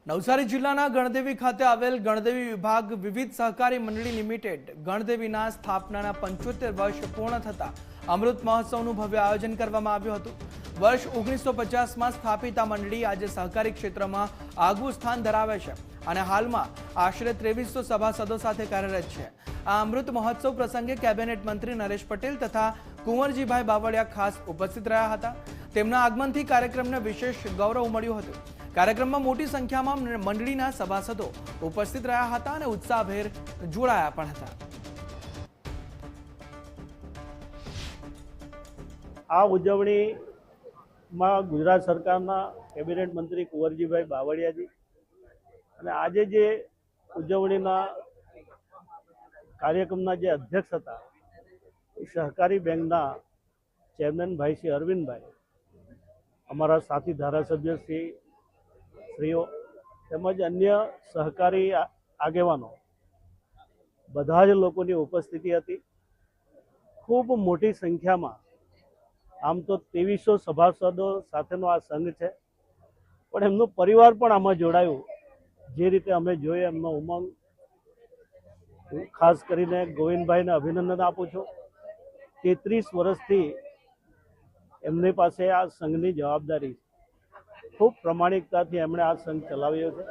નવસારી જિલ્લાના ગણદેવી ખાતે આવેલ ગણદેવી વિભાગ વિવિધ સહકારી મંડળી લિમિટેડ ગણદેવીના સ્થાપનાના 75 વર્ષ પૂર્ણ થતા અમૃત મહોત્સવનું ભવ્ય આયોજન કરવામાં આવ્યું હતું। વર્ષ 1950માં સ્થાપિત આ મંડળી આજે સહકારી ક્ષેત્રમાં આગવું સ્થાન ધરાવે છે અને હાલમાં આશરે 2300 સભાસદો સાથે કાર્યરત છે। આ અમૃત મહોત્સવ પ્રસંગે કેબિનેટ મંત્રી નરેશ પટેલ તથા કુંવરજીભાઈ બાવળિયા ખાસ ઉપસ્થિત રહ્યા હતા। તેમના આગમનથી કાર્યક્રમને વિશેષ ગૌરવ મળ્યું હતું। कार्यक्रम में मोटी संख्या में मंडली सभासदों उपस्थित रहा था और उत्साहभेर जोड़ाया पण था। आ उजवणी में गुजरात सरकार केबिनेट मंत्री कुंवरजीभाई बावळियाजी અને આજે જે ઉજવણીના કાર્યક્રમના જે અધ્યક્ષ હતા એ સહકારી બેંકના ચેરમેન ભાઈ શ્રી અરવિંદભાઈ, અમારા સાથી ધારાસભ્ય શ્રીઓ તેમજ અન્ય સહકારી આગેવાનો બધા જ લોકોની ઉપસ્થિતિ હતી। ખૂબ મોટી સંખ્યામાં, આમ તો 2300 સભાસદો સાથેનો આ સંઘ છે, પણ એમનો પરિવાર પણ આમાં જોડાયું। જે રીતે અમે જોઈએ એમનો ઉમંગ, ખાસ કરીને ગોવિંદભાઈને અભિનંદન આપું છું। 33 વર્ષથી એમની પાસે આ સંઘની જવાબદારી, ખૂબ પ્રમાણિકતાથી એમણે આ સંઘ ચલાવ્યો છે।